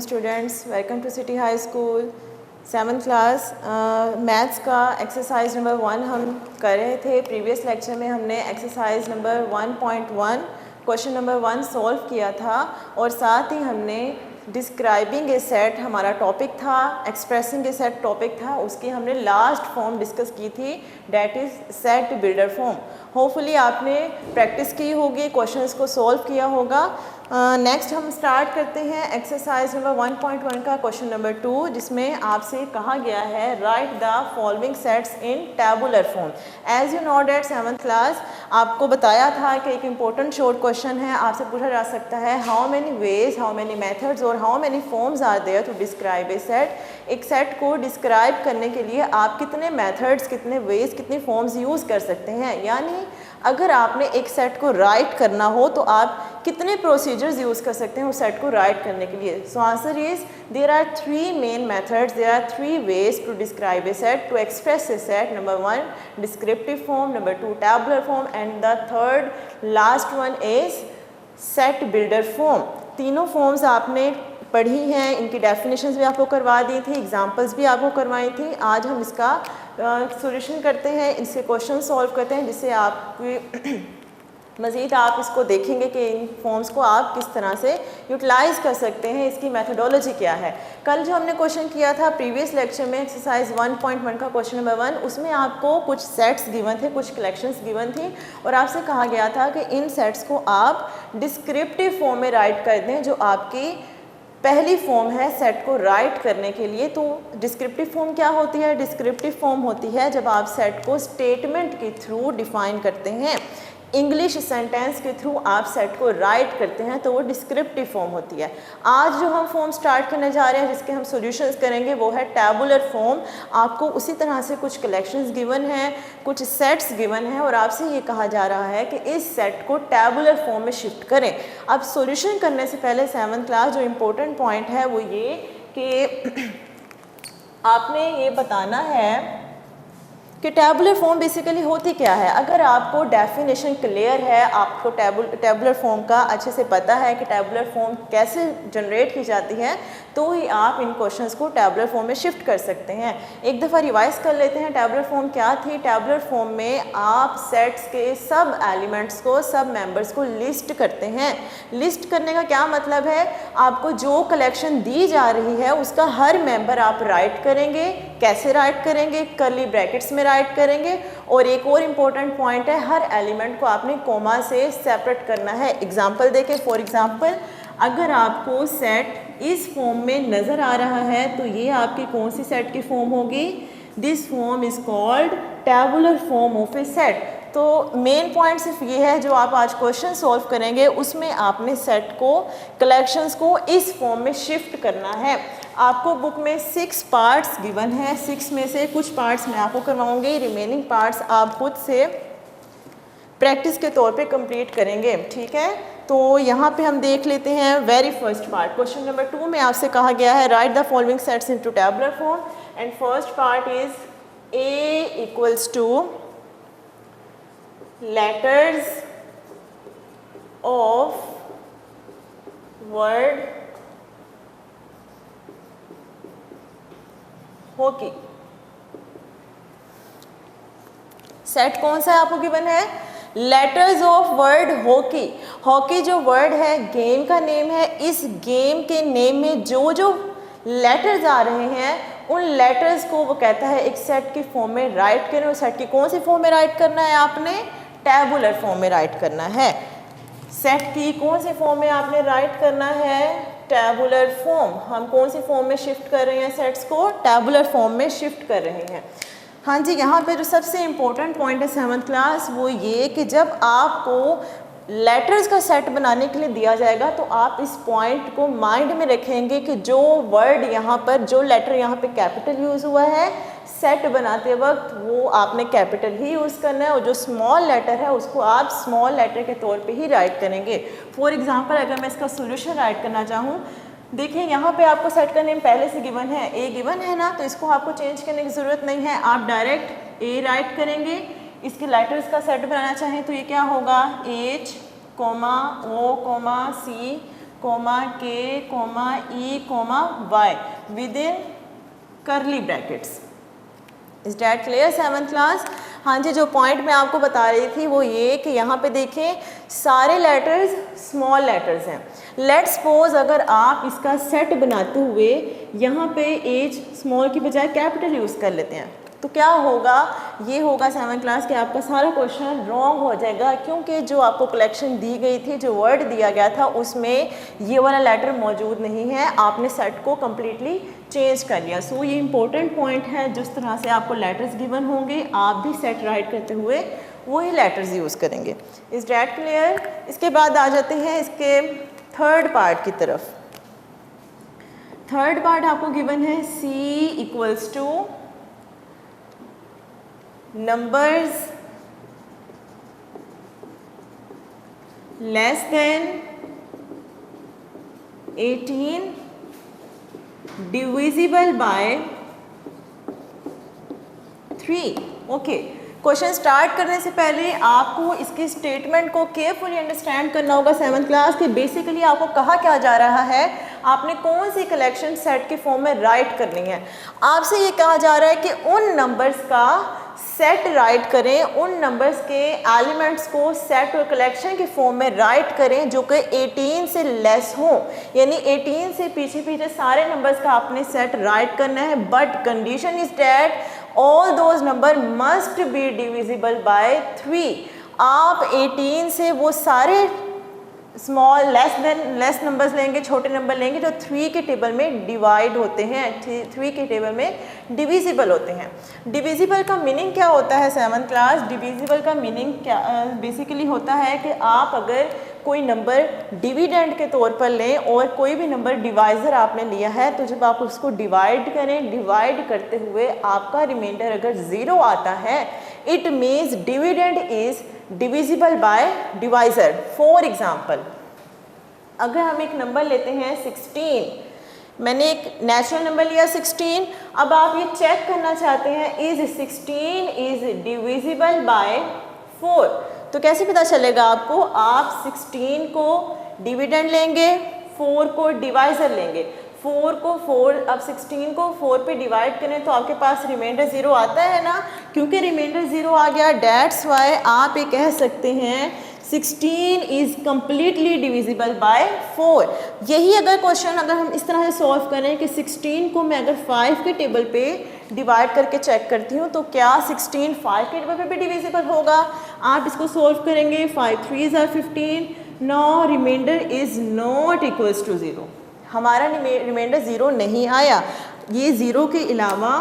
Students, welcome to City High School 7th class. Maths का exercise number 1 हम कर रहे थे। प्रीवियस लेक्चर में हमने exercise number 1.1 question number 1 solve किया था और साथ ही हमने डिस्क्राइबिंग ए सेट हमारा टॉपिक था, एक्सप्रेसिंग ए सेट टॉपिक था, उसकी हमने लास्ट फॉर्म डिस्कस की थी, that is set builder form. Hopefully आपने प्रैक्टिस की होगी, क्वेश्चंस को सॉल्व किया होगा। नेक्स्ट हम स्टार्ट करते हैं एक्सरसाइज नंबर 1.1 का क्वेश्चन नंबर 2, जिसमें आपसे कहा गया है write the following sets in tabular form. As you know that 7th class आपको बताया था कि एक इम्पोर्टेंट शॉर्ट क्वेश्चन है, आपसे पूछा जा सकता है how many ways, how many methods और how many forms are there to describe a set. एक सेट को डिस्क्राइब करने के लिए आप कितने मेथड्स, कितने वेज, कितनी फॉर्म्स यूज़ कर सकते हैं। यानी अगर आपने एक सेट को राइट करना हो तो आप कितने प्रोसीजर्स यूज़ कर सकते हैं उस सेट को राइट करने के लिए। So answer is there are 3 main methods, there are 3 ways to describe a set, to express a set. Number 1 descriptive form, number 2 tabular form and the third last one is set builder form. तीनों forms आपने पढ़ी हैं, इनकी definitions भी आपको करवा दी थी, examples भी आपको करवाई थी। आज हम इसका सॉल्यूशन करते हैं, इसके क्वेश्चन सॉल्व करते हैं, जिससे आपकी मज़ीद आप इसको देखेंगे कि इन फॉर्म्स को आप किस तरह से यूटिलाइज़ कर सकते हैं, इसकी मेथोडोलॉजी क्या है। कल जो हमने क्वेश्चन किया था प्रीवियस लेक्चर में एक्सरसाइज 1.1 का क्वेश्चन नंबर 1, उसमें आपको कुछ सेट्स गिवन थे, कुछ कलेक्शंस गिवन थी और आपसे कहा गया था कि इन सेट्स को आप डिस्क्रिप्टिव फॉर्म में राइट कर दें, जो आपकी पहली फॉर्म है सेट को राइट करने के लिए। तो डिस्क्रिप्टिव फॉर्म क्या होती है? डिस्क्रिप्टिव फॉर्म होती है जब आप सेट को स्टेटमेंट के थ्रू डिफाइन करते हैं, इंग्लिश सेंटेंस के थ्रू आप सेट को राइट करते हैं, तो वो डिस्क्रिप्टिव फॉर्म होती है। आज जो हम फॉर्म स्टार्ट करने जा रहे हैं, जिसके हम सॉल्यूशंस करेंगे, वो है टैबुलर फॉर्म। आपको उसी तरह से कुछ कलेक्शंस गिवन हैं, कुछ सेट्स गिवन हैं और आपसे ये कहा जा रहा है कि इस सेट को टैबुलर फॉर्म में शिफ्ट करें। अब सॉल्यूशन करने से पहले 7th क्लास जो इम्पोर्टेंट पॉइंट है वो ये कि आपने ये बताना है कि टैबुलर फॉर्म बेसिकली होती क्या है। अगर आपको डेफिनेशन क्लियर है, आपको टैबुलर फॉर्म का अच्छे से पता है कि टैबुलर फॉर्म कैसे जनरेट की जाती है, तो ही आप इन क्वेश्चंस को टैबुलर फॉर्म में शिफ्ट कर सकते हैं। एक दफ़ा रिवाइज कर लेते हैं टैबुलर फॉर्म क्या थी। टैबुलर फॉर्म में आप सेट्स के सब एलिमेंट्स को, सब मेंबर्स को लिस्ट करते हैं। लिस्ट करने का क्या मतलब है? आपको जो कलेक्शन दी जा रही है उसका हर मेंबर आप राइट करेंगे। कैसे राइट करेंगे? कर्ली ब्रैकेट्स में राइट करेंगे। और एक और इम्पोर्टेंट पॉइंट है, हर एलिमेंट को आपने कोमा से सेपरेट करना है। एग्जाम्पल देखें, फॉर एग्जाम्पल अगर आपको सेट इस फॉर्म में नज़र आ रहा है तो ये आपकी कौन सी सेट की फॉर्म होगी? This form is called tabular form of A set. तो मेन पॉइंट सिर्फ ये है, जो आप आज क्वेश्चन सॉल्व करेंगे उसमें आपने सेट को, कलेक्शंस को इस फॉर्म में शिफ्ट करना है। आपको बुक में 6 पार्ट्स गिवन है, 6 में से कुछ पार्ट्स मैं आपको करवाऊंगी, रिमेनिंग पार्ट्स आप खुद से प्रैक्टिस के तौर पे कंप्लीट करेंगे, ठीक है। तो यहाँ पे हम देख लेते हैं very first part. Question number 2 में आपसे कहा गया है write the following sets into tabular form and first part is A equals to letters of word hockey। Set कौन सा आपको गिवन है? Letters of word hockey. Hockey जो वर्ड है गेम का नेम है। इस गेम के नेम में जो जो लेटर्स आ रहे हैं उन लेटर्स को वो कहता है एक सेट की फॉर्म में राइट करें। और सेट की कौन सी फॉर्म में राइट करना है? आपने टैबुलर फॉर्म में राइट करना है। सेट की कौन सी फॉर्म में आपने राइट करना है? Tabular form. हम कौन सी फॉर्म में शिफ्ट कर रहे हैं? सेट्स को टैबुलर फॉर्म में शिफ्ट कर रहे हैं। हाँ जी, यहाँ पे जो सबसे इम्पोर्टेंट पॉइंट है 7th क्लास, वो ये कि जब आपको लेटर्स का सेट बनाने के लिए दिया जाएगा तो आप इस पॉइंट को माइंड में रखेंगे कि जो वर्ड यहाँ पर, जो लेटर यहाँ पे कैपिटल यूज़ हुआ है, सेट बनाते वक्त वो आपने कैपिटल ही यूज़ करना है और जो स्मॉल लेटर है उसको आप स्मॉल लेटर के तौर पे ही राइट करेंगे। फॉर एग्जांपल अगर मैं इसका सॉल्यूशन राइट करना चाहूँ, देखिए यहाँ पे आपको सेट का नेम पहले से गिवन है, ए गिवन है ना, तो इसको आपको चेंज करने की ज़रूरत नहीं है, आप डायरेक्ट ए राइट करेंगे। इसके लेटर्स का सेट बनाना चाहें तो ये क्या होगा? H, O, C, comma K comma E comma Y with in curly brackets. Is that clear 7th class? हाँ जी, जो पॉइंट मैं आपको बता रही थी वो ये कि यहाँ पे देखें सारे लेटर्स स्मॉल लेटर्स हैं। लेट्स सपोज अगर आप इसका सेट बनाते हुए यहाँ पे एज स्मॉल की बजाय कैपिटल यूज़ कर लेते हैं तो क्या होगा? ये होगा 7th क्लास कि आपका सारा क्वेश्चन रॉन्ग हो जाएगा, क्योंकि जो आपको कलेक्शन दी गई थी, जो वर्ड दिया गया था उसमें ये वाला लेटर मौजूद नहीं है, आपने सेट को कम्प्लीटली चेंज कर लिया। सो ये इंपॉर्टेंट पॉइंट है, जिस तरह से आपको लेटर्स गिवन होंगे आप भी सेट राइट करते हुए वही लेटर्स यूज़ करेंगे। Is that clear? इसके बाद आ जाते हैं इसके थर्ड पार्ट की तरफ। थर्ड पार्ट आपको गिवन है C equals to numbers less than 18 divisible by 3। Okay, question start करने से पहले आपको इसके स्टेटमेंट को केयरफुली अंडरस्टैंड करना होगा 7th क्लास कि बेसिकली आपको कहा क्या जा रहा है, आपने कौन सी कलेक्शन सेट के फॉर्म में राइट करनी है। आपसे ये कहा जा रहा है कि उन नंबर्स का सेट राइट करें, उन नंबर्स के एलिमेंट्स को सेट और कलेक्शन के फॉर्म में राइट करें जो कि 18 से लेस हो, यानी 18 से पीछे पीछे सारे नंबर्स का आपने सेट राइट करना है। But condition is that all those number must be divisible by 3। आप 18 से वो सारे स्मॉल लेस नंबर्स लेंगे, छोटे नंबर लेंगे जो 3 के टेबल में डिवाइड होते हैं, 3 के टेबल में डिविजिबल होते हैं। डिविजिबल का मीनिंग क्या होता है 7th क्लास? डिविजिबल का मीनिंग क्या बेसिकली होता है कि आप अगर कोई नंबर डिविडेंड के तौर पर लें और कोई भी नंबर डिवाइज़र आपने लिया है तो जब आप उसको डिवाइड करें, डिवाइड करते हुए आपका रिमाइंडर अगर 0 आता है, it means dividend is divisible by divisor. For example, अगर हम एक नंबर लेते हैं 16, मैंने एक नेचुरल नंबर लिया 16, अब आप ये चेक करना चाहते हैं इज 16 इज डिविजिबल बाय 4, तो कैसे पता चलेगा आपको? आप 16 को डिविडेंड लेंगे, 4 को डिवाइज़र लेंगे, 4 को 4, अब 16 को 4 पे डिवाइड करें तो आपके पास रिमाइंडर 0 आता है ना, क्योंकि रिमाइंडर 0 आ गया, डैट्स वाई आप ये कह सकते हैं 16 इज़ कम्प्लीटली डिविजिबल बाय 4। यही अगर क्वेश्चन अगर हम इस तरह से सॉल्व करें कि 16 को मैं अगर 5 के टेबल पे डिवाइड करके चेक करती हूँ तो क्या 16 5 के टेबल पे भी डिविजिबल होगा? आप इसको सॉल्व करेंगे, 5 3s are 15, no reminder is not equals to 0। हमारा रिमाइंडर 0 नहीं आया, ये 0 के अलावा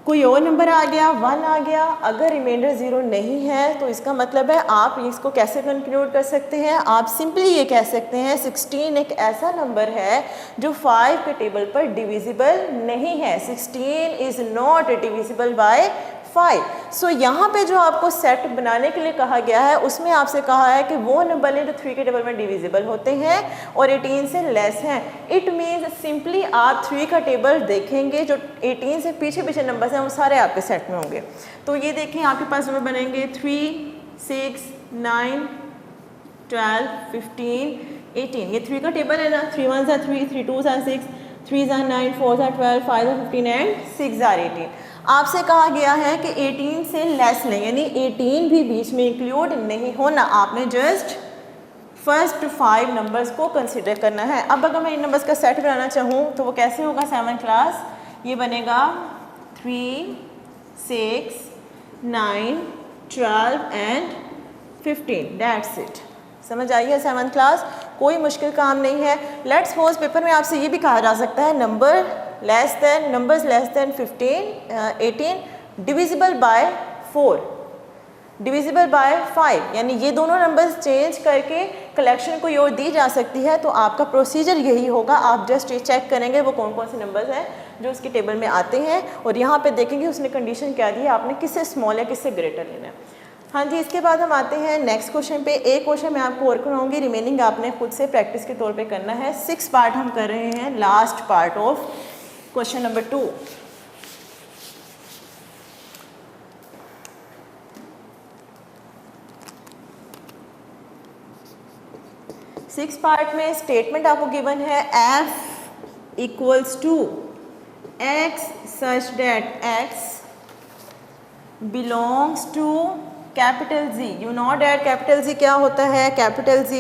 कोई और नंबर आ गया, 1 आ गया। अगर रिमाइंडर 0 नहीं है तो इसका मतलब है आप इसको कैसे कंक्लूड कर सकते हैं? आप सिंपली ये कह सकते हैं 16 एक ऐसा नंबर है जो 5 के टेबल पर डिविजिबल नहीं है। 16 इज़ नॉट डिविजिबल बाय 5। सो यहाँ पे जो आपको सेट बनाने के लिए कहा गया है उसमें आपसे कहा है कि वो नंबर लें जो 3 के टेबल में डिविजिबल होते हैं और 18 से लेस हैं। इट मीन्स सिंपली आप 3 का टेबल देखेंगे, जो 18 से पीछे पीछे नंबर्स हैं वो सारे आपके सेट में होंगे। तो ये देखें आपके पास नंबर बनेंगे 3 6 9 12 15 18, ये 3 का टेबल है ना, 3 1s are 3, 3 2s are 6, 3s are 9, 4s are 12, 5s are 15 and 6s are 18। आपसे कहा गया है कि 18 से लेस लें, यानी 18 भी बीच में इंक्लूड नहीं होना, आपने जस्ट फर्स्ट 5 नंबर्स को कंसिडर करना है। अब अगर मैं इन नंबर्स का सेट बनाना चाहूँ तो वो कैसे होगा 7th क्लास? ये बनेगा 3 6 9 12 एंड 15, दैट्स इट। समझ आई है 7th क्लास? कोई मुश्किल काम नहीं है। लेट्स सपोज पेपर में आपसे ये भी कहा जा सकता है numbers less than 15 18 divisible by 4, divisible by 5, यानी ये दोनों नंबर्स चेंज करके कलेक्शन को और दी जा सकती है। तो आपका प्रोसीजर यही होगा, आप जस्ट ये चेक करेंगे वो कौन कौन से नंबर्स हैं जो उसके टेबल में आते हैं और यहाँ पे देखेंगे उसने कंडीशन क्या दी है, आपने किससे स्मॉल या किससे ग्रेटर लेना है। हाँ जी, इसके बाद हम आते हैं नेक्स्ट क्वेश्चन पे। एक क्वेश्चन मैं आपको और कराऊंगी, रिमेनिंग आपने खुद से प्रैक्टिस के तौर पे करना है। 6 पार्ट हम कर रहे हैं, last part of question number 2। 6 part में स्टेटमेंट आपको गिवन है f equals to x such that x belongs to capital Z। You know that capital Z क्या होता है? Capital Z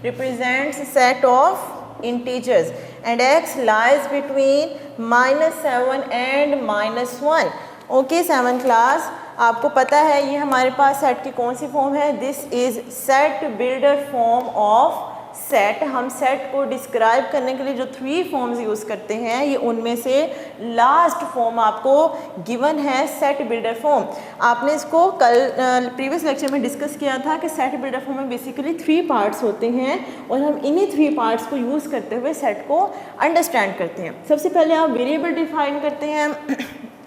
represents set of integers and x lies between -7 and -1। Okay 7 class, आपको पता है ये हमारे पास सेट की कौन सी फॉर्म है? This is set builder form of set. हम सेट को डिस्क्राइब करने के लिए जो 3 फॉर्म्स यूज़ करते हैं, ये उनमें से लास्ट फॉर्म आपको गिवन है सेट बिल्डर फॉर्म। आपने इसको कल प्रीवियस लेक्चर में डिस्कस किया था कि सेट बिल्डर फॉर्म में बेसिकली 3 पार्ट्स होते हैं और हम इन्हीं 3 पार्ट्स को यूज़ करते हुए सेट को अंडरस्टैंड करते हैं। सबसे पहले आप वेरिएबल डिफाइन करते हैं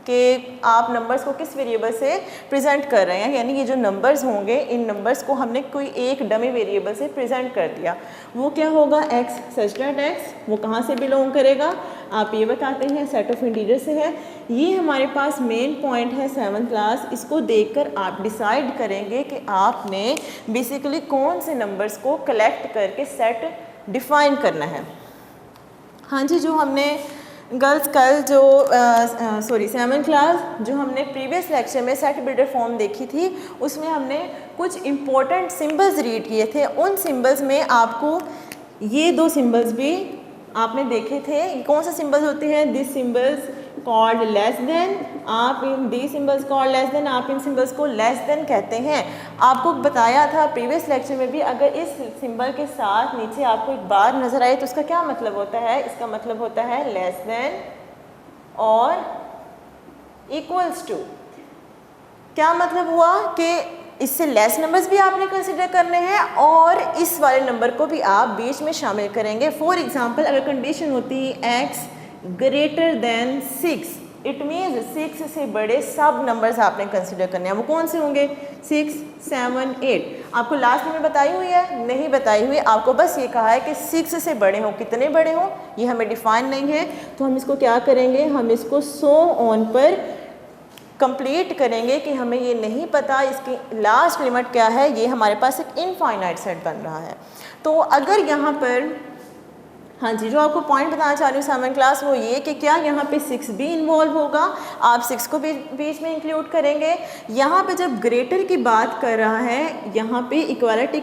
कि आप नंबर्स को किस वेरिएबल से प्रेजेंट कर रहे हैं, यानी ये जो नंबर्स होंगे इन नंबर्स को हमने कोई एक डमी वेरिएबल से प्रेजेंट कर दिया। वो क्या होगा? x such that x। वो कहाँ से बिलोंग करेगा? आप ये बताते हैं सेट ऑफ इंटीजर से है। ये हमारे पास मेन पॉइंट है 7th क्लास। इसको देखकर आप डिसाइड करेंगे कि आपने बेसिकली कौन से नंबर्स को कलेक्ट करके सेट डिफाइन करना है। हाँ जी, जो हमने गर्ल्स कल जो 7th क्लास जो हमने प्रीवियस लेक्चर में सेट बिल्डर फॉर्म देखी थी, उसमें हमने कुछ इम्पोर्टेंट सिंबल्स रीड किए थे। उन सिंबल्स में आपको ये 2 सिंबल्स भी आपने देखे थे। कौन से सिंबल्स होते हैं? This symbols called less than, आप इन दी सिंबल्स कॉल्ड लेस देन, आप इन सिंबल्स को लेस देन कहते हैं। आपको बताया था प्रीवियस लेक्चर में भी, अगर इस सिंबल के साथ नीचे आपको एक बार नजर आए तो उसका क्या मतलब होता है? इसका मतलब होता है लेस देन और इक्वल्स टू। क्या मतलब हुआ कि इससे लेस नंबर्स भी आपने कंसिडर करने हैं और इस वाले नंबर को भी आप बीच में शामिल करेंगे। फॉर एग्जांपल, अगर कंडीशन होती है x greater than 6, it means 6 से बड़े सब नंबर्स आपने कंसिडर करने हैं। वो कौन से होंगे? 6, 7, 8। आपको लास्ट में बताई हुई है? नहीं बताई हुई। आपको बस ये कहा है कि 6 से बड़े हों। कितने बड़े हों ये हमें डिफाइन नहीं है, तो हम इसको क्या करेंगे? हम इसको सो ऑन पर कंप्लीट करेंगे कि हमें ये नहीं पता इसकी लास्ट लिमिट क्या है। ये हमारे पास एक इनफाइनाइट सेट बन रहा है। तो अगर यहाँ पर हाँ जी, जो आपको पॉइंट बताना चाह रही हूँ 7th क्लास, वो ये कि क्या यहाँ पे 6 भी इन्वॉल्व होगा? आप 6 को भी बीच में इंक्लूड करेंगे। यहाँ पे जब ग्रेटर की बात कर रहा है, यहाँ पे इक्वालिटी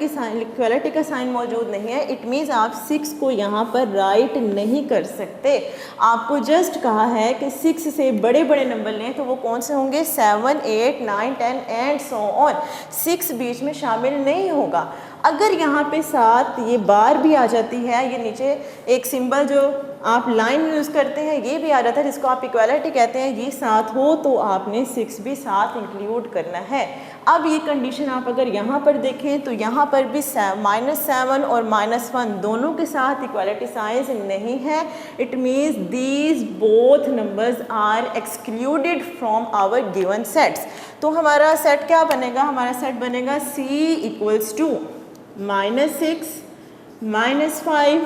का साइन मौजूद नहीं है। इट मीन्स आप 6 को यहाँ पर राइट नहीं कर सकते। आपको जस्ट कहा है कि 6 से बड़े बड़े नंबर लें, तो वो कौन से होंगे? 7, 8, 9, 10 एंड सो ऑन। 6 बीच में शामिल नहीं होगा। अगर यहाँ पे साथ ये बार भी आ जाती है, ये नीचे एक सिंबल जो आप लाइन यूज़ करते हैं ये भी आ जाता है, जिसको आप इक्वालिटी कहते हैं, ये साथ हो तो आपने 6 भी साथ इंक्लूड करना है। अब ये कंडीशन आप अगर यहाँ पर देखें तो यहाँ पर भी -7 और -1 दोनों के साथ इक्वालिटी साइंस नहीं है। It means these both numbers are excluded from our given sets. तो हमारा सेट क्या बनेगा? हमारा सेट बनेगा C equals to -6, -5,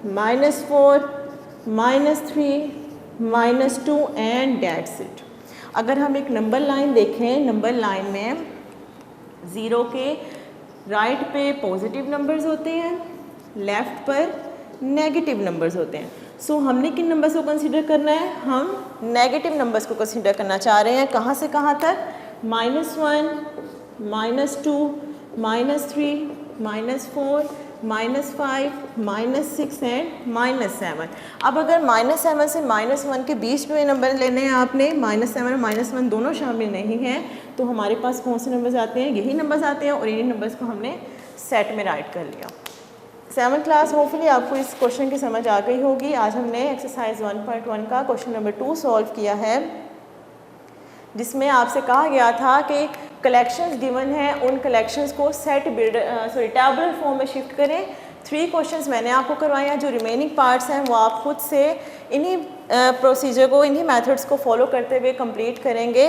-4, -3, -2 and that's it. अगर हम एक नंबर लाइन देखें, नंबर लाइन में 0 के राइट पे पॉजिटिव नंबर्स होते हैं, लेफ़्ट पर नेगेटिव नंबर्स होते हैं। सो हमने किन नंबर्स को कंसीडर करना है? हम नेगेटिव नंबर्स को कंसीडर करना चाह रहे हैं। कहाँ से कहाँ तक? -1, -2, -3, -4, -5, -6 एंड -7। अब अगर -7 से -1 के बीच में नंबर लेने हैं आपने, -7 और -1 दोनों शामिल नहीं हैं, तो हमारे पास कौन से नंबर्स आते हैं? यही नंबर्स आते हैं और इन्हीं नंबर्स को हमने सेट में राइट कर लिया। 7th क्लास होपफुली आपको इस क्वेश्चन की समझ आ गई होगी। आज हमने एक्सरसाइज 1.1 का क्वेश्चन नंबर 2 सॉल्व किया है, जिसमें आपसे कहा गया था कि कलेक्शंस गिवन हैं, उन कलेक्शंस को सेट बिल्डर टैबुलर फॉर्म में शिफ्ट करें। 3 क्वेश्चंस मैंने आपको करवाए हैं। जो रिमेनिंग पार्ट्स हैं वो आप खुद से इन्हीं प्रोसीजर को, इन्हीं मेथड्स को फॉलो करते हुए कंप्लीट करेंगे।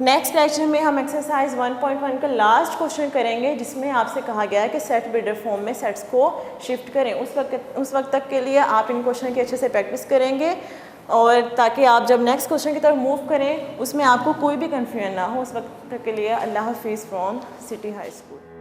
नेक्स्ट लेक्चर में हम एक्सरसाइज 1.1 का लास्ट क्वेश्चन करेंगे, जिसमें आपसे कहा गया है कि सेट बिल्डर फॉर्म में सेट्स को शिफ्ट करें। उस वक्त तक के लिए आप इन क्वेश्चन की अच्छे से प्रैक्टिस करेंगे, और ताकि आप जब नेक्स्ट क्वेश्चन की तरफ मूव करें उसमें आपको कोई भी कन्फ्यूजन ना हो। उस वक्त तक के लिए अल्लाह हाफिज़ फ्रॉम सिटी हाई स्कूल।